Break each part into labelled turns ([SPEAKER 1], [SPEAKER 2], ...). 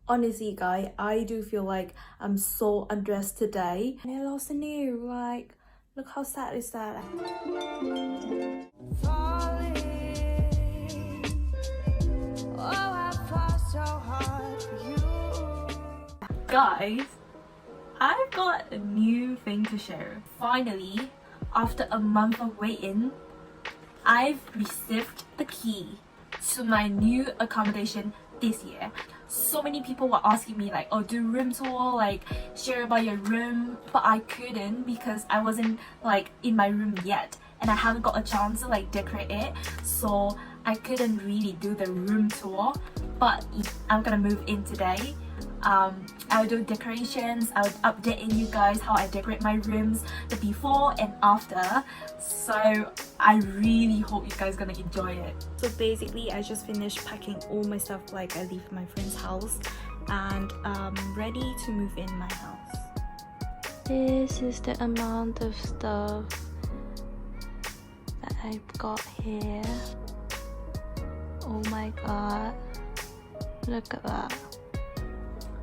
[SPEAKER 1] Honestly, guys, I do feel like I'm so undressed today. And I lost a nail. Like, look how sad is that? Guys, I've got a new thing to share. Finally, after a month of waiting, I've received the key to my new accommodation this year. So many people were asking me like, oh, do room tour, like share about your room, but I couldn't because I wasn't like in my room yet and I haven't got a chance to like decorate it, so I couldn't really do the room tour. But I'm gonna move in today. I'll do decorations, I'll update you guys how I decorate my rooms, the before and after. So I really hope you guys gonna enjoy it. So basically I just finished packing all my stuff, like I leave my friend's house, and ready to move in my house. This is the amount of stuff that I've got here. Oh my god, look at that.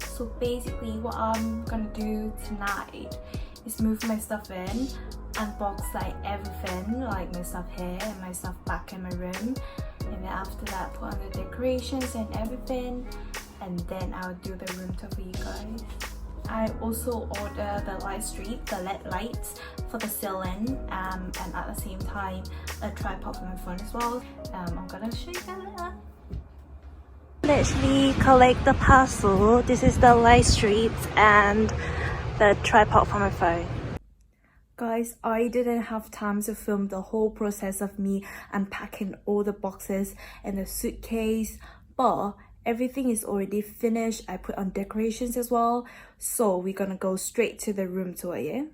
[SPEAKER 1] So basically what I'm gonna do tonight is move my stuff in, unbox like everything, like my stuff here and my stuff back in my room, and then after that put on the decorations and everything, and then I'll do the room tour for you guys. I also ordered the light strip, the LED lights for the ceiling, and at the same time a tripod for my phone as well. I'm gonna show you that. Literally collect the parcel. This is the light strips and the tripod for my phone. Guys, I didn't have time to film the whole process of me unpacking all the boxes and the suitcase, but everything is already finished. I put on decorations as well, so we're gonna go straight to the room tour, yeah?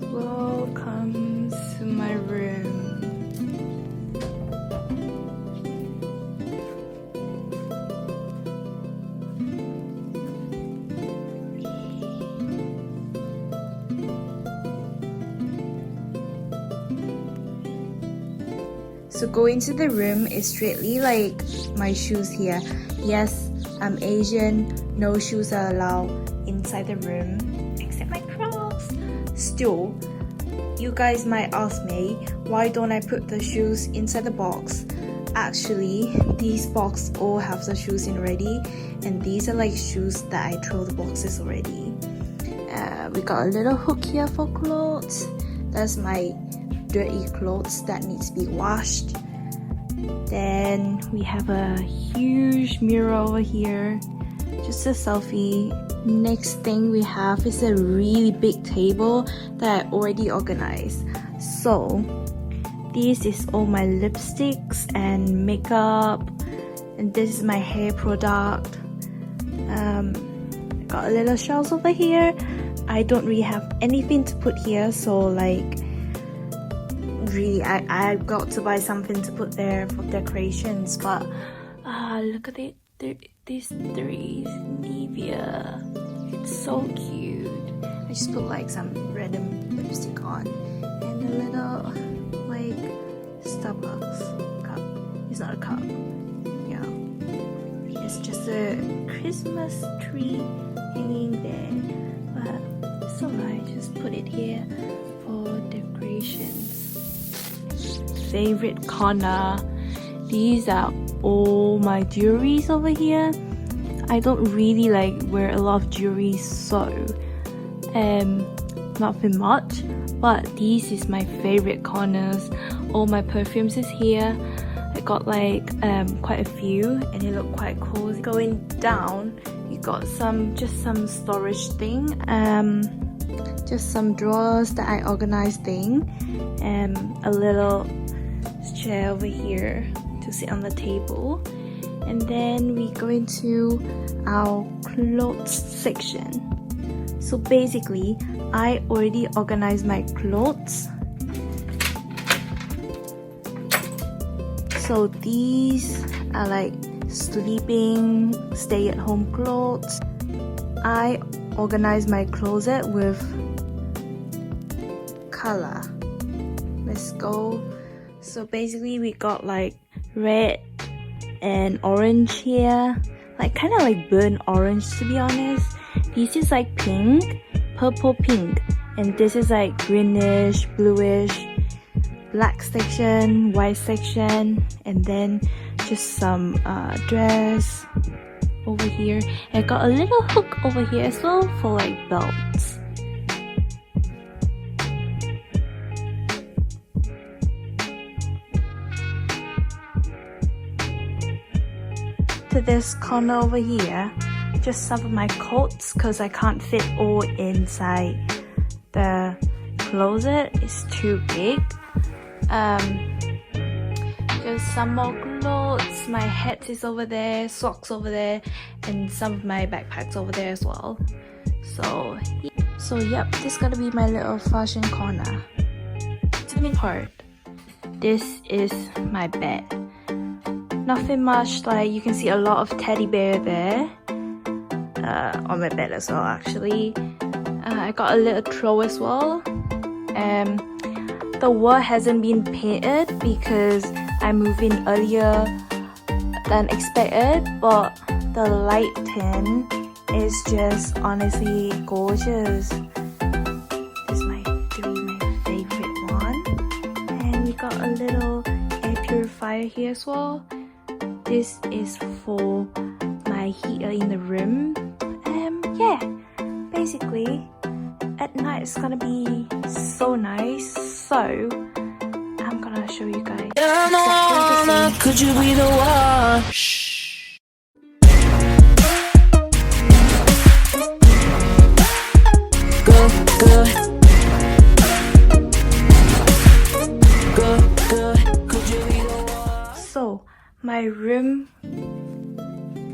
[SPEAKER 1] Welcome to my room. So going to the room is straightly like my shoes here. Yes, I'm Asian, no shoes are allowed inside the room except my Crocs. Still, you guys might ask me, why don't I put the shoes inside the box? Actually, these boxes all have the shoes in already, and these are like shoes that I throw the boxes already. We got a little hook here for clothes. That's my dirty clothes that needs to be washed. Then we have a huge mirror over here, just a selfie. Next thing we have is a really big table that I already organized. So this is all my lipsticks and makeup, and this is my hair product. Got a little shelves over here. I don't really have anything to put here, so like really I got to buy something to put there for decorations. But look at it, these three Nivea, it's so cute. I just put like some random lipstick on, and a little like Starbucks cup. It's not a cup, yeah, it's just a Christmas tree hanging there, but it's alright, just put it here for decorations. Favorite corner, these are all my jewelries over here. I don't really like wear a lot of jewelry, so nothing much, but this is my favorite corners. All my perfumes is here. I got like quite a few, and they look quite cool. Going down, you got just some storage thing, just some drawers that I organized thing, and a little chair over here to sit on the table. And then we go into our clothes section. So basically I already organized my clothes. So these are like sleeping, stay at home clothes. I organized my closet with color. Let's go. So basically we got like red, and orange here, like kind of like burnt orange to be honest. This is like pink, purple pink, and this is like greenish, bluish, black section, white section, and then just some dress over here. I got a little hook over here as well for like belts. To this corner over here, just some of my coats because I can't fit all inside the closet. It's too big. Just some more clothes. My hat is over there, socks over there, and some of my backpacks over there as well. So yep, this is gonna be my little fashion corner. To the main part, this is my bed. Nothing much, like you can see a lot of teddy bear there on my bed as well actually. I got a little throw as well. The wall hasn't been painted because I moved in earlier than expected, but the lighting is just honestly gorgeous. This might be my favorite one. And we got a little air purifier here as well. This is for my heater in the room. Yeah, basically at night it's gonna be so nice. So I'm gonna show you guys exactly.
[SPEAKER 2] Could you be the one?
[SPEAKER 1] So my room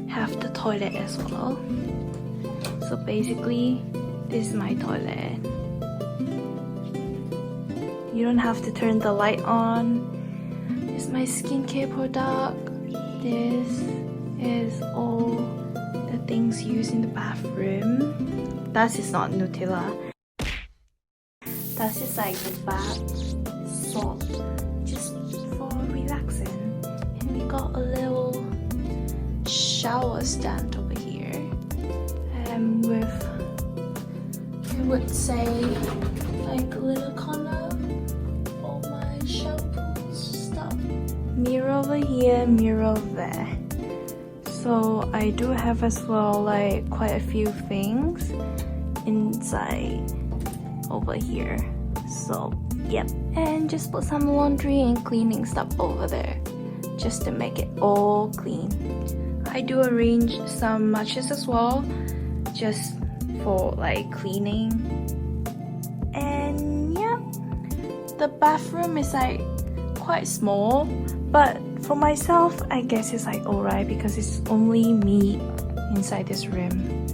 [SPEAKER 1] have the toilet as well. So basically this is my toilet. You don't have to turn the light on. This is my skincare product. This is all the things used in the bathroom. That is not Nutella. That is like the bath salt, just for relaxing. And we got a little shower stand over here. With, I would say, like a little corner for my shampoo stuff. Mirror over here, mirror over there. So I do have as well like quite a few things inside over here. So yep, and just put some laundry and cleaning stuff over there just to make it all clean. I do arrange some matches as well, just for like cleaning. And yeah, the bathroom is like quite small, but for myself I guess it's like alright because it's only me inside this room.